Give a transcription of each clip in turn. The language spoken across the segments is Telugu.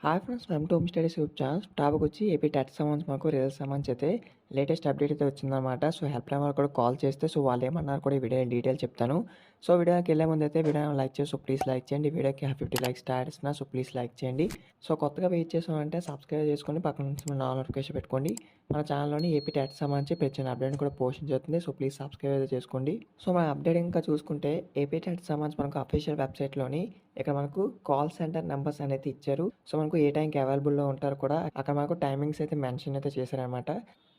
Hi friends, welcome to home studies YouTube channel. Topic వచ్చి ఏపీ టెట్ సంబంధించి మాకు రిజల్ట్ సంబంధించి అయితే లేటెస్ట్ అప్డేట్ అయితే వచ్చిందనమాట. సో హెల్ప్ లైన్ వాళ్ళు కూడా కాల్ చేస్తే సో వాళ్ళు ఏమన్నారు కూడా ఈ వీడియో డీటెయిల్ చెప్తాను. సో వీడియోకి వెళ్ళే ముందు అయితే వీడియో లైక్ చేసి సో ప్లీజ్ లైక్ చేయండి. వీడియోకి 50 లైక్స్ స్టార్ట్ ఇస్తున్నా, సో ప్లీజ్ లైక్ చేయండి. సో కొత్తగా వెయిట్ చేసామంటే సబ్స్క్రైబ్ చేసుకొని పక్కన నుంచి ఆల్ నోటిఫికేషన్ పెట్టుకోండి. మన ఛానల్లోని ఏపీ టెట్ సంబంధించి ప్రతి అప్డేట్ కూడా పోస్ట్ జరుగుతుంది. సో ప్లీజ్ సబ్స్క్రైబ్ అయితే చేసుకోండి. సో మన అప్డేట్ ఇంకా చూసుకుంటే ఏపీ టెట్ సంబంధించి మనకు అఫీషియల్ వెబ్సైట్లోని ఇక్కడ మనకు కాల్ సెంటర్ నెంబర్స్ అనేది ఇచ్చారు. సో మనకు ఏ టైంకి అవైలబుల్లో ఉంటారు కూడా అక్కడ మనకు టైమింగ్స్ అయితే మెన్షన్ అయితే చేశారనమాట.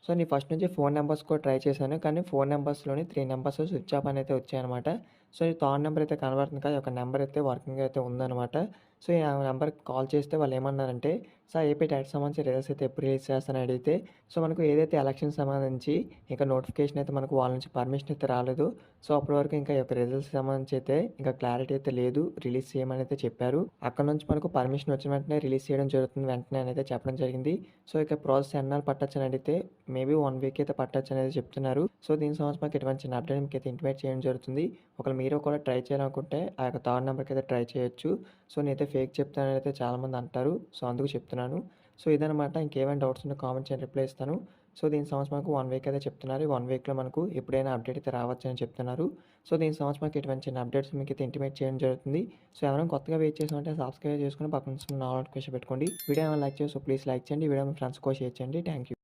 సో నేను ఫస్ట్ నుంచి 4 నెంబర్స్ కూడా ట్రై చేశాను, కానీ 4 నెంబర్స్లోని 3 నెంబర్స్ స్విచ్ ఆఫ్ అనేది వచ్చాయన్నమాట. సో ఈ థర్డ్ నెంబర్ అయితే కనబడుతుంది కదా, ఒక నెంబర్ అయితే వర్కింగ్ అయితే ఉందన్నమాట. సో ఈ నెంబర్కి కాల్ చేస్తే వాళ్ళు ఏమన్నారంటే, సార్ ఏపీ టెట్ సంబంధించి రిజల్ట్స్ అయితే ఎప్పుడు రిలీజ్ చేస్తానని అడిగితే, సో మనకు ఏదైతే ఎలక్షన్ సంబంధించి ఇంకా నోటిఫికేషన్ అయితే మనకు వాళ్ళ నుంచి పర్మిషన్ అయితే రాలేదు. సో అప్పటి వరకు ఇంకా ఈ యొక్క రిజల్ట్స్ సంబంధించి అయితే ఇంకా క్లారిటీ అయితే లేదు, రిలీజ్ చేయమని అయితే చెప్పారు. అక్కడ నుంచి మనకు పర్మిషన్ వచ్చిన వెంటనే రిలీజ్ చేయడం జరుగుతుంది వెంటనే అని అయితే చెప్పడం జరిగింది. సో ఇక ప్రాసెస్ ఎన్నాళ్ళు పట్టచ్చు అని అడిగితే మేబీ 1 వీక్ అయితే పట్టచ్చు అనేది చెప్తున్నారు. సో దీని సంబంధించి మనకి ఎటువంటి చిన్న అప్డేట్ మీకు అయితే ఇంటిమేట్ చేయడం జరుగుతుంది. ఒకవేళ మీరు కూడా ట్రై చేయాలనుకుంటే ఆ యొక్క థర్డ్ నెంబర్కి అయితే ట్రై చేయొచ్చు. సో నేనైతే ఫేక్ చెప్తానని అయితే చాలామంది అంటారు, సో అందుకు చెప్తున్నాను. సో ఇదనమాట. ఇంకేమైనా డౌట్స్ ఉంటే కామెంట్ చేయండి, రిప్లై ఇస్తాను. సో దీని సంవత్సరం మనకు 1 వీక్ అయితే చెప్తున్నారు. ఈ 1 వీక్లో మనకు ఎప్పుడైనా అప్డేట్ అయితే రావచ్చు అని చెప్తున్నారు. సో దీని సంవత్సరం మనకి ఎటువంటి చిన్న అప్డేట్స్ మీకు అయితే ఇంటిమేట్ చేయడం జరుగుతుంది. సో ఎవరైనా కొత్తగా వెయిట్ చేసామంటే సబ్స్క్రైబ్ చేసుకుని పక్కన నోటిఫికేషన్ పెట్టుకోండి. వీడియో ఏమైనా లైక్ చేసి సో ప్లీజ్ లైక్ చేయండి. వీడియో మీ ఫ్రెండ్స్ కూడా షేర్ చేయండి. Thank you.